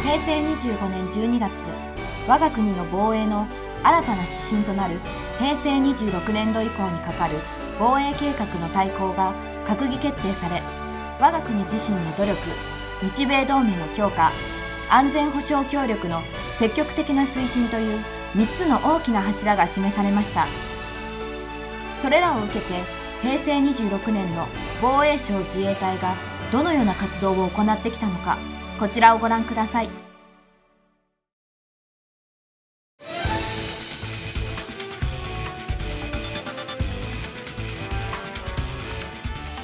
平成25年12月、我が国の防衛の新たな指針となる平成26年度以降にかかる防衛計画の大綱が閣議決定され、我が国自身の努力、日米同盟の強化、安全保障協力の積極的な推進という3つの大きな柱が示されました。それらを受けて平成26年の防衛省自衛隊がどのような活動を行ってきたのか、こちらをご覧ください。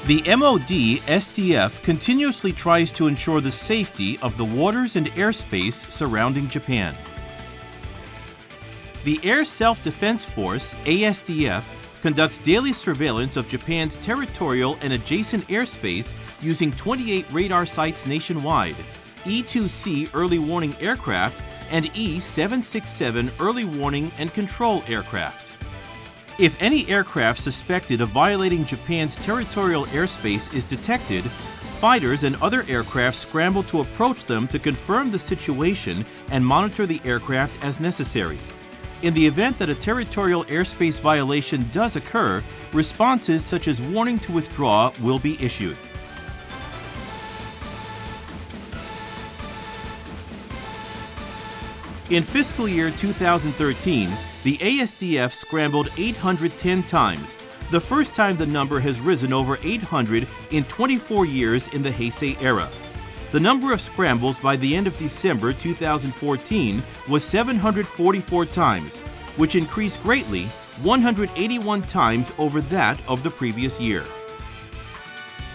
The MOD SDF continuously tries to ensure the safety of the waters and airspace surrounding Japan. The Air Self-Defense Force, ASDF, conducts daily surveillance of Japan's territorial and adjacent airspace using 28 radar sites nationwide, E-2C early warning aircraft, and E-767 early warning and control aircraft. If any aircraft suspected of violating Japan's territorial airspace is detected, fighters and other aircraft scramble to approach them to confirm the situation and monitor the aircraft as necessary. In the event that a territorial airspace violation does occur, responses such as warning to withdraw will be issued. In fiscal year 2013, the ASDF scrambled 810 times, the first time the number has risen over 800 in 24 years in the Heisei era. The number of scrambles by the end of December 2014 was 744 times, which increased greatly, 181 times over that of the previous year.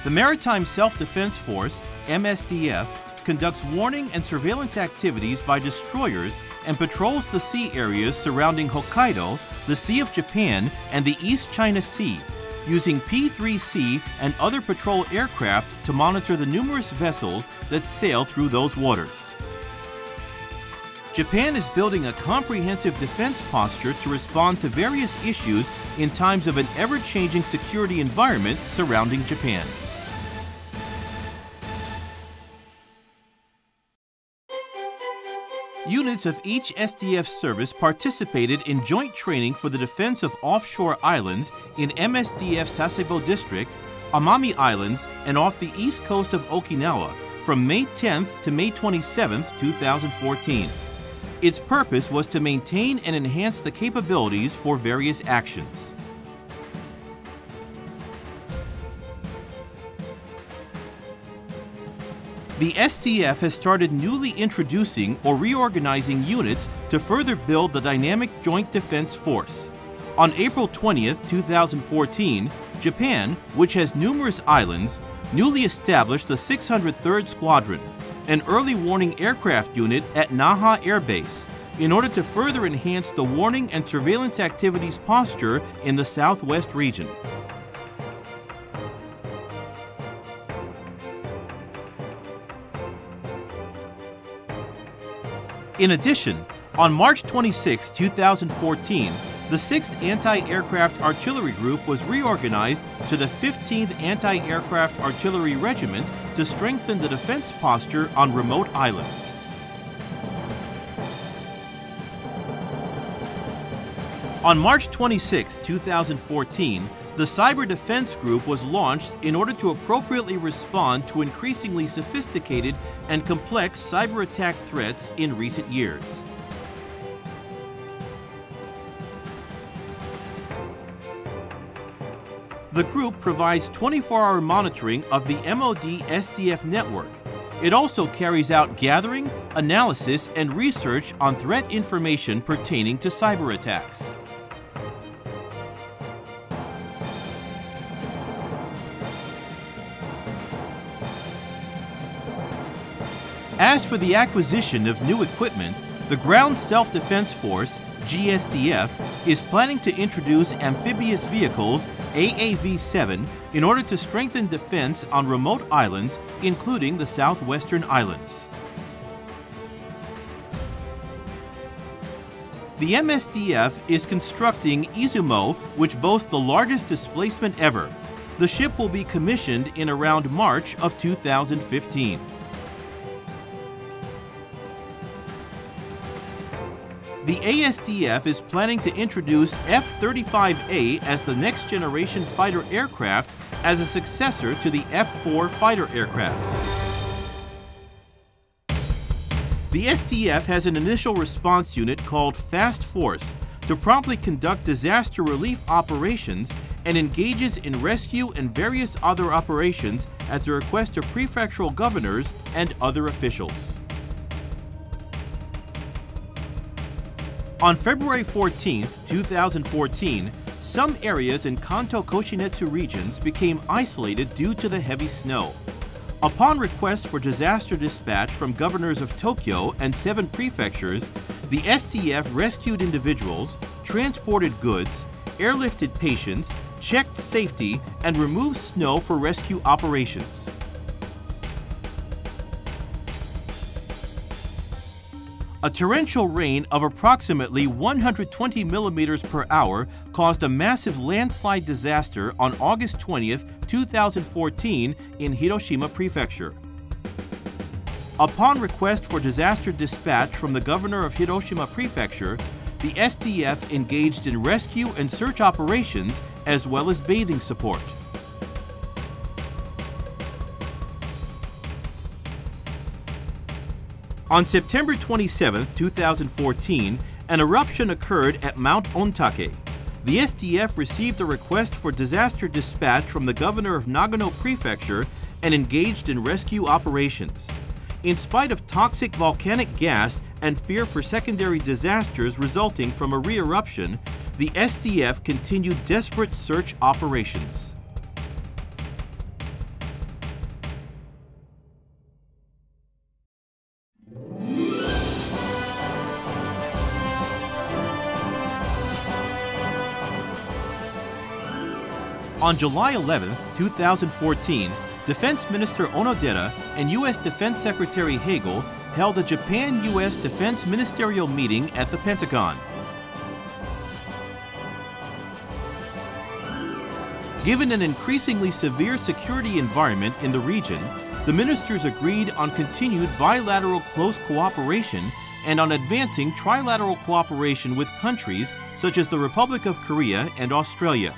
The Maritime Self-Defense Force, MSDF, conducts warning and surveillance activities by destroyers and patrols the sea areas surrounding Hokkaido, the Sea of Japan, and the East China Sea, using P-3C and other patrol aircraft to monitor the numerous vessels that sail through those waters. Japan is building a comprehensive defense posture to respond to various issues in times of an ever-changing security environment surrounding Japan. Units of each SDF service participated in joint training for the defense of offshore islands in MSDF Sasebo District, Amami Islands, and off the east coast of Okinawa from May 10th to May 27th, 2014. Its purpose was to maintain and enhance the capabilities for various actions. The SDF has started newly introducing or reorganizing units to further build the dynamic Joint Defense Force. On April 20th, 2014, Japan, which has numerous islands, newly established the 603rd Squadron, an early warning aircraft unit at Naha Air Base, in order to further enhance the warning and surveillance activities posture in the Southwest region. In addition, on March 26, 2014, the 6th Anti-Aircraft Artillery Group was reorganized to the 15th Anti-Aircraft Artillery Regiment to strengthen the defense posture on remote islands. On March 26, 2014, the Cyber Defense Group was launched in order to appropriately respond to increasingly sophisticated and complex cyber attack threats in recent years. The group provides 24-hour monitoring of the MOD SDF network. It also carries out gathering, analysis, and research on threat information pertaining to cyber attacks. As for the acquisition of new equipment, the Ground Self-Defense Force, GSDF, is planning to introduce amphibious vehicles, AAV-7, in order to strengthen defense on remote islands, including the southwestern islands. The MSDF is constructing Izumo, which boasts the largest displacement ever. The ship will be commissioned in around March of 2015. The ASDF is planning to introduce F-35A as the next generation fighter aircraft as a successor to the F-4 fighter aircraft. The SDF has an initial response unit called Fast Force to promptly conduct disaster relief operations and engages in rescue and various other operations at the request of prefectural governors and other officials. On February 14, 2014, some areas in Kanto Koshinetsu regions became isolated due to the heavy snow. Upon request for disaster dispatch from governors of Tokyo and 7 prefectures, the SDF rescued individuals, transported goods, airlifted patients, checked safety, and removed snow for rescue operations. A torrential rain of approximately 120 millimeters per hour caused a massive landslide disaster on August 20, 2014 in Hiroshima Prefecture. Upon request for disaster dispatch from the governor of Hiroshima Prefecture, the SDF engaged in rescue and search operations as well as bathing support. On September 27, 2014, an eruption occurred at Mount Ontake. The SDF received a request for disaster dispatch from the governor of Nagano Prefecture and engaged in rescue operations. In spite of toxic volcanic gas and fear for secondary disasters resulting from a re-eruption, the SDF continued desperate search operations. On July 11, 2014, Defense Minister Onodera and U.S. Defense Secretary Hagel held a Japan-U.S. Defense Ministerial meeting at the Pentagon. Given an increasingly severe security environment in the region, the ministers agreed on continued bilateral close cooperation and on advancing trilateral cooperation with countries such as the Republic of Korea and Australia.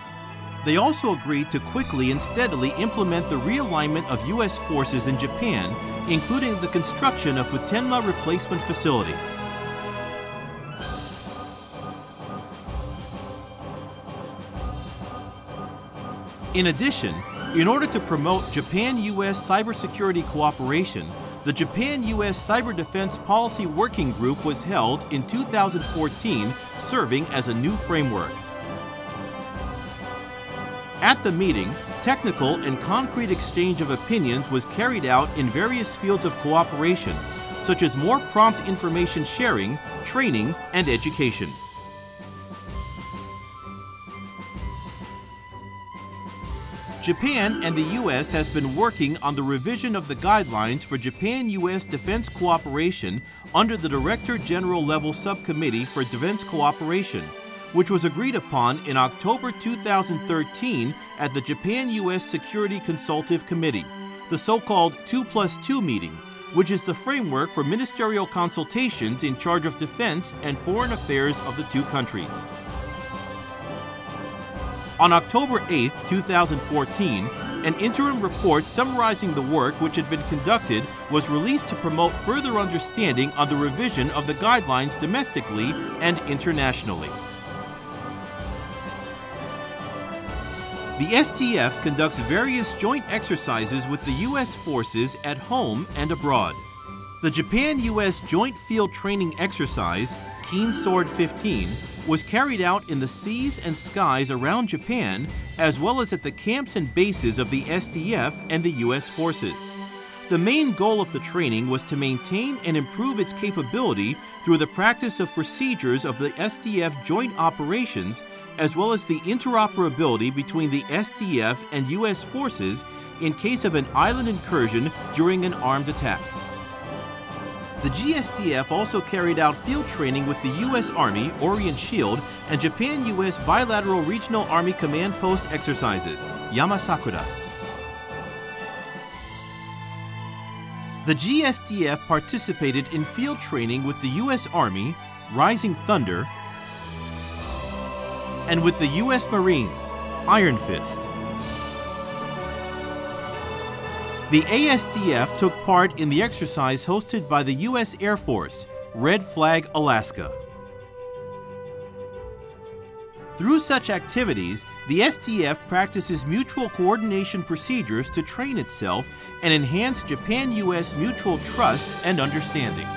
They also agreed to quickly and steadily implement the realignment of U.S. forces in Japan, including the construction of Futenma Replacement Facility. In addition, in order to promote Japan-U.S. cybersecurity cooperation, the Japan-U.S. Cyber Defense Policy Working Group was held in 2014, serving as a new framework. At the meeting, technical and concrete exchange of opinions was carried out in various fields of cooperation, such as more prompt information sharing, training, and education. Japan and the U.S. has been working on the revision of the guidelines for Japan-U.S. defense cooperation under the Director General Level Subcommittee for Defense Cooperation, which was agreed upon in October 2013 at the Japan-U.S. Security Consultative Committee, the so-called 2+2 meeting, which is the framework for ministerial consultations in charge of defense and foreign affairs of the two countries. On October 8, 2014, an interim report summarizing the work which had been conducted was released to promote further understanding on the revision of the guidelines domestically and internationally. The SDF conducts various joint exercises with the U.S. forces at home and abroad. The Japan-U.S. Joint Field Training Exercise, Keen Sword 15, was carried out in the seas and skies around Japan, as well as at the camps and bases of the SDF and the U.S. forces. The main goal of the training was to maintain and improve its capability through the practice of procedures of the SDF joint operations, as well as the interoperability between the SDF and U.S. forces in case of an island incursion during an armed attack. The GSDF also carried out field training with the U.S. Army, Orient Shield, and Japan-U.S. Bilateral Regional Army Command Post exercises, Yamasakura. The GSDF participated in field training with the U.S. Army, Rising Thunder, and with the U.S. Marines, Iron Fist. The ASDF took part in the exercise hosted by the U.S. Air Force, Red Flag, Alaska. Through such activities, the SDF practices mutual coordination procedures to train itself and enhance Japan-U.S. mutual trust and understanding.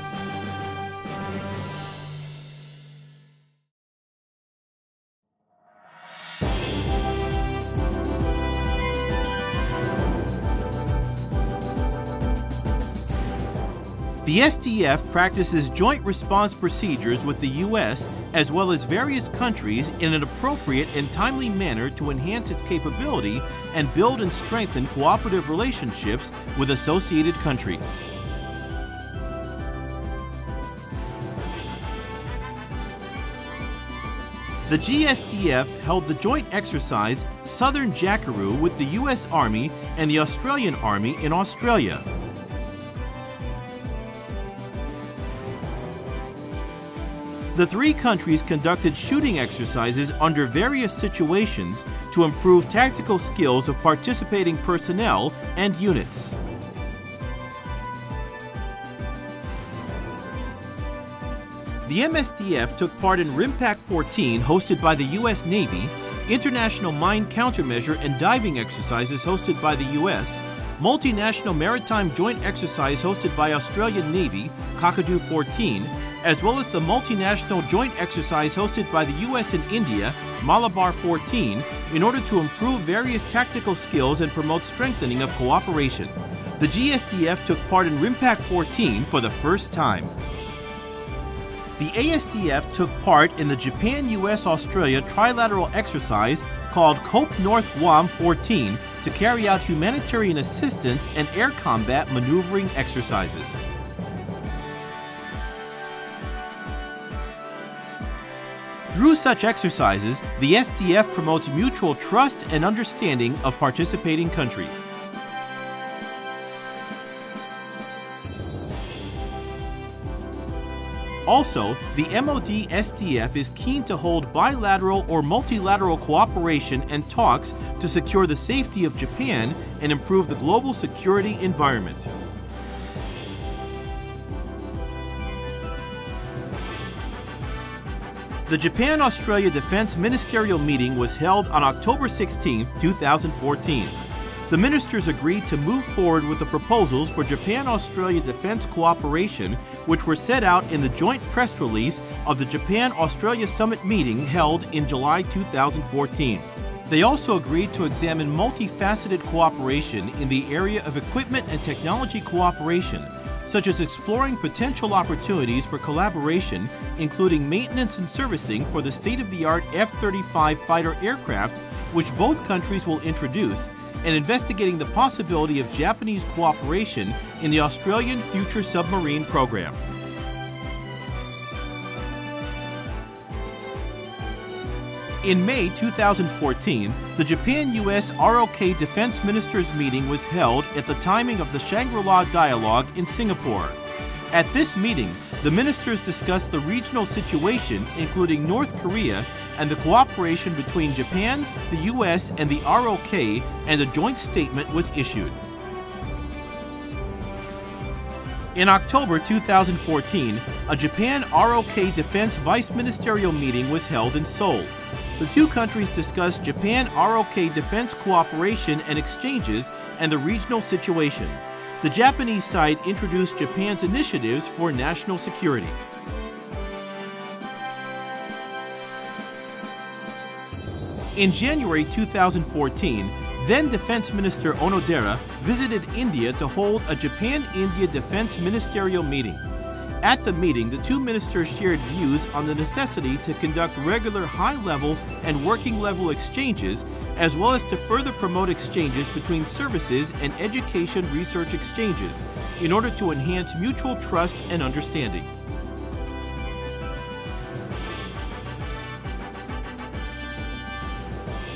The SDF practices joint response procedures with the U.S. as well as various countries in an appropriate and timely manner to enhance its capability and build and strengthen cooperative relationships with associated countries. The GSDF held the joint exercise Southern Jackaroo with the U.S. Army and the Australian Army in Australia. The three countries conducted shooting exercises under various situations to improve tactical skills of participating personnel and units. The MSDF took part in RIMPAC 14 hosted by the U.S. Navy, international mine countermeasure and diving exercises hosted by the U.S., multinational maritime joint exercise hosted by Australian Navy, Kakadu 14, as well as the multinational joint exercise hosted by the U.S. and India, Malabar 14, in order to improve various tactical skills and promote strengthening of cooperation. The GSDF took part in RIMPAC 14 for the first time. The ASDF took part in the Japan-U.S. Australia trilateral exercise called COPE North Guam 14 to carry out humanitarian assistance and air combat maneuvering exercises. Through such exercises, the SDF promotes mutual trust and understanding of participating countries. Also, the MOD SDF is keen to hold bilateral or multilateral cooperation and talks to secure the safety of Japan and improve the global security environment. The Japan-Australia Defense Ministerial Meeting was held on October 16, 2014. The ministers agreed to move forward with the proposals for Japan-Australia defense cooperation, which were set out in the joint press release of the Japan-Australia Summit meeting held in July 2014. They also agreed to examine multifaceted cooperation in the area of equipment and technology cooperation, such as exploring potential opportunities for collaboration, including maintenance and servicing for the state-of-the-art F-35 fighter aircraft, which both countries will introduce, and investigating the possibility of Japanese cooperation in the Australian Future Submarine Program. In May 2014, the Japan-U.S. ROK Defense Ministers meeting was held at the timing of the Shangri-La Dialogue in Singapore. At this meeting, the ministers discussed the regional situation, including North Korea, and the cooperation between Japan, the U.S., and the ROK, and a joint statement was issued. In October 2014, a Japan-ROK Defense Vice Ministerial meeting was held in Seoul. The two countries discussed Japan-ROK defense cooperation and exchanges and the regional situation. The Japanese side introduced Japan's initiatives for national security. In January 2014, then Defense Minister Onodera visited India to hold a Japan-India Defense Ministerial meeting. At the meeting, the two ministers shared views on the necessity to conduct regular high-level and working-level exchanges, as well as to further promote exchanges between services and education research exchanges in order to enhance mutual trust and understanding.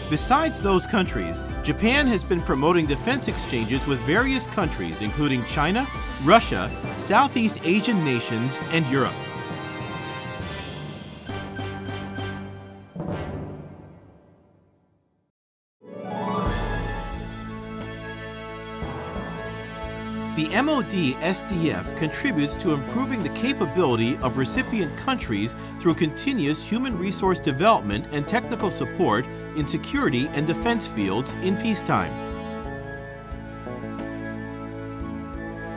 Besides those countries, Japan has been promoting defense exchanges with various countries, including China, Russia, Southeast Asian nations, and Europe. MOD SDF contributes to improving the capability of recipient countries through continuous human resource development and technical support in security and defense fields in peacetime.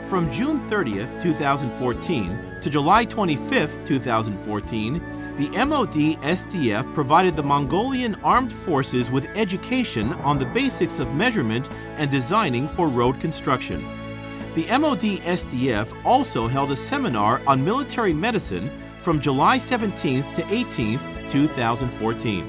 From June 30th, 2014 to July 25th, 2014, the MOD SDF provided the Mongolian Armed Forces with education on the basics of measurement and designing for road construction. The MOD SDF also held a seminar on military medicine from July 17th to 18th, 2014.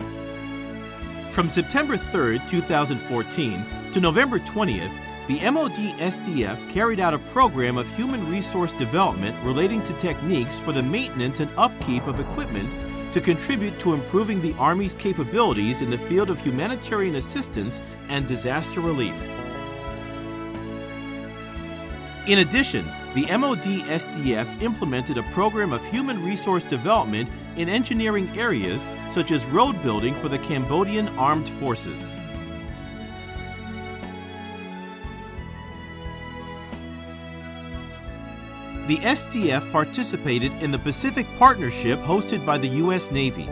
From September 3rd, 2014 to November 20th, the MOD SDF carried out a program of human resource development relating to techniques for the maintenance and upkeep of equipment to contribute to improving the Army's capabilities in the field of humanitarian assistance and disaster relief. In addition, the MOD SDF implemented a program of human resource development in engineering areas such as road building for the Cambodian Armed Forces. The SDF participated in the Pacific Partnership hosted by the U.S. Navy.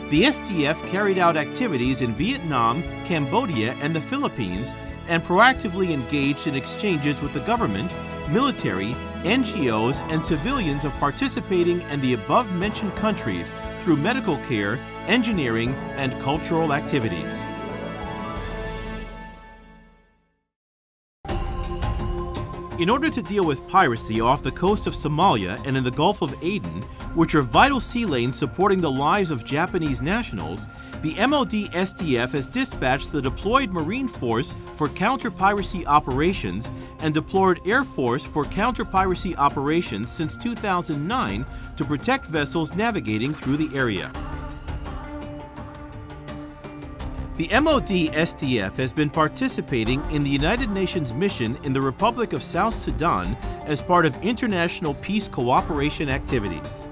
The SDF carried out activities in Vietnam, Cambodia, and the Philippines, and proactively engaged in exchanges with the government, military, NGOs, and civilians of participating in the above-mentioned countries through medical care, engineering, and cultural activities. In order to deal with piracy off the coast of Somalia and in the Gulf of Aden, which are vital sea lanes supporting the lives of Japanese nationals, the MOD SDF has dispatched the deployed Marine Force for counter-piracy operations and deployed Air Force for counter-piracy operations since 2009 to protect vessels navigating through the area. The MOD SDF has been participating in the United Nations mission in the Republic of South Sudan as part of international peace cooperation activities.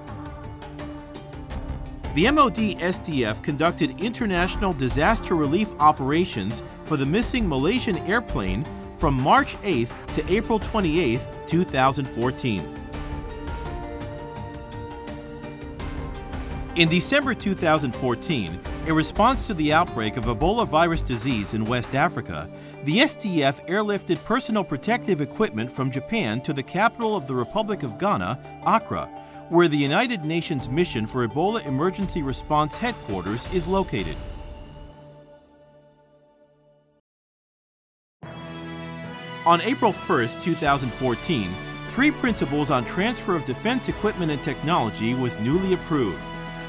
The MOD SDF conducted international disaster relief operations for the missing Malaysian airplane from March 8th to April 28th, 2014. In December 2014, in response to the outbreak of Ebola virus disease in West Africa, the SDF airlifted personal protective equipment from Japan to the capital of the Republic of Ghana, Accra, where the United Nations Mission for Ebola Emergency Response Headquarters is located. On April 1st, 2014, 3 principles on transfer of defense equipment and technology was newly approved.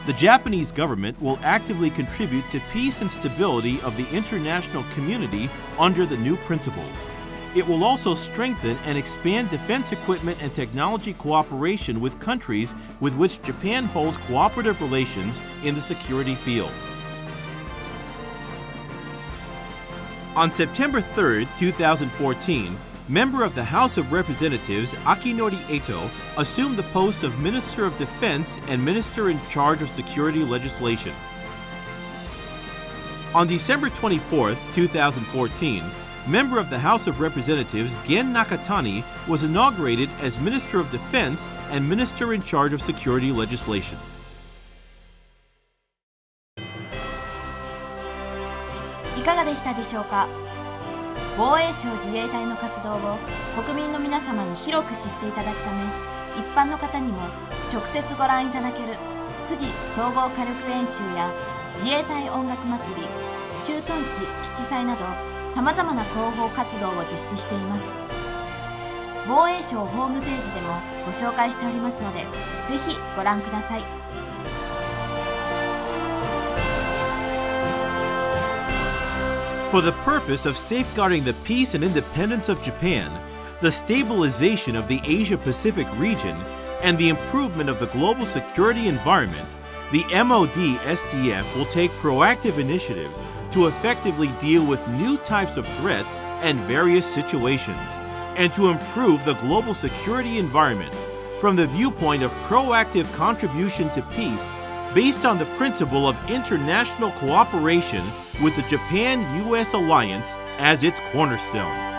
The Japanese government will actively contribute to peace and stability of the international community under the new principles. It will also strengthen and expand defense equipment and technology cooperation with countries with which Japan holds cooperative relations in the security field. On September 3, 2014, member of the House of Representatives Akinori Eto assumed the post of Minister of Defense and Minister in charge of Security Legislation. On December 24, 2014, member of the House of Representatives Gen Nakatani was inaugurated as Minister of Defense and Minister in charge of Security Legislation.いかがでしたでしょうか。防衛省自衛隊の活動を国民の皆様に広く知っていただくため、一般の方にも直接ご覧いただける富士総合火力演習や自衛隊音楽祭り、駐屯地基地祭などさまざまな広報活動を実施しています。防衛省ホームページでもご紹介しておりますので、ぜひご覧ください。For the purpose of safeguarding the peace and independence of Japan, the stabilization of the Asia-Pacific region, and the improvement of the global security environment, the MOD SDF will take proactive initiatives to effectively deal with new types of threats and various situations, and to improve the global security environment from the viewpoint of proactive contribution to peace based on the principle of international cooperation with the Japan-U.S. alliance as its cornerstone.